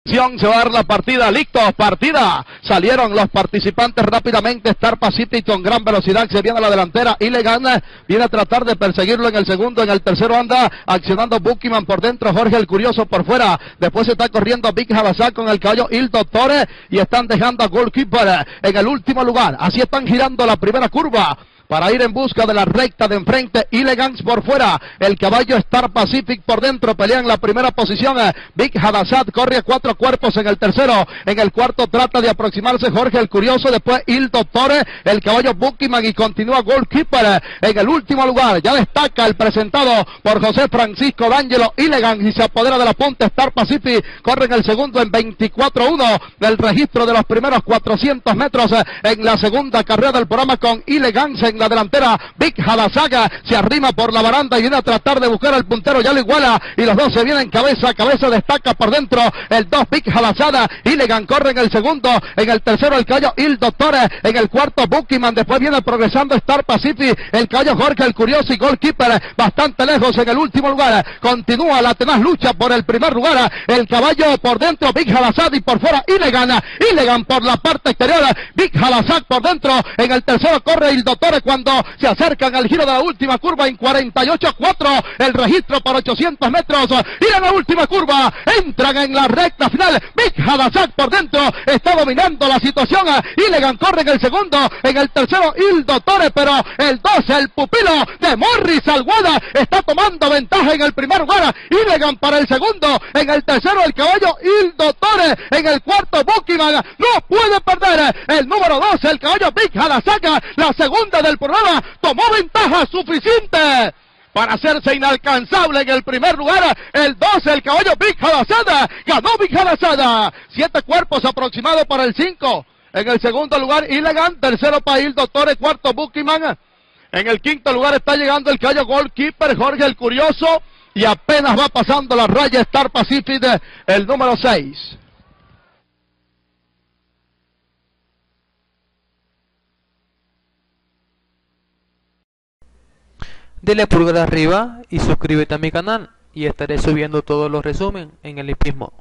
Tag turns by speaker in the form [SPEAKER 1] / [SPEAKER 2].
[SPEAKER 1] Se va a dar la partida, listo, partida. Salieron los participantes rápidamente. Star Pacific con gran velocidad se viene a la delantera. Ilegan viene a tratar de perseguirlo en el segundo. En el tercero anda accionando Bukiman por dentro. Jorge el Curioso por fuera. Después está corriendo Big Habazak con el caballo Il Dottore. Y están dejando a Goalkeeper en el último lugar. Así están girando la primera curva para ir en busca de la recta de enfrente. Ilegans por fuera, el caballo Star Pacific por dentro, pelea en la primera posición. Big Hadasat corre a 4 cuerpos en el tercero. En el cuarto trata de aproximarse Jorge el Curioso, después Il Dottore, el caballo Bukiman y continúa Goalkeeper en el último lugar. Ya destaca el presentado por José Francisco D'Angelo. Ilegans y se apodera de la punta. Star Pacific corre en el segundo en 24-1 del registro de los primeros 400 metros en la segunda carrera del programa con Ilegans en la delantera. Big Hadasaga se arrima por la baranda y viene a tratar de buscar al puntero, ya lo iguala y los dos se vienen cabeza a cabeza, destaca por dentro el 2 Big Hadasada. Ilegan corre en el segundo, en el tercero el caballo Il Dottore, en el cuarto Bukiman, después viene progresando Star Pacific, el caballo Jorge el Curioso y Goalkeeper bastante lejos en el último lugar. Continúa la tenaz lucha por el primer lugar, el caballo por dentro Big Hadasad y por fuera Ilegan por la parte exterior, Big Hadasad por dentro, en el tercero corre Il Dottore cuando se acercan al giro de la última curva en 48-4, el registro para 800 metros, y en la última curva entran en la recta final. Big Hadasad por dentro está dominando la situación. Ilegan corre en el segundo, en el tercero Il Dottore, pero el 2, el pupilo de Morris Alguada, está tomando ventaja en el primer lugar. Ilegan para el segundo, en el tercero el caballo Il Dottore, en el cuarto Bukiman, no puede perder el número 2, el caballo Big Hadasad, la segunda del programa, tomó ventaja suficiente para hacerse inalcanzable en el primer lugar. El 12, el caballo Big Hadasada, ganó Big Hadasada. 7 cuerpos aproximados para el 5. En el segundo lugar Ilegan, tercero para Il Dottore, cuarto Bukiman. En el quinto lugar está llegando el caballo Goalkeeper, Jorge el Curioso, y apenas va pasando la raya Star Pacific, el número 6.
[SPEAKER 2] Dale pulgar arriba y suscríbete a mi canal y estaré subiendo todos los resúmenes en el hipismo.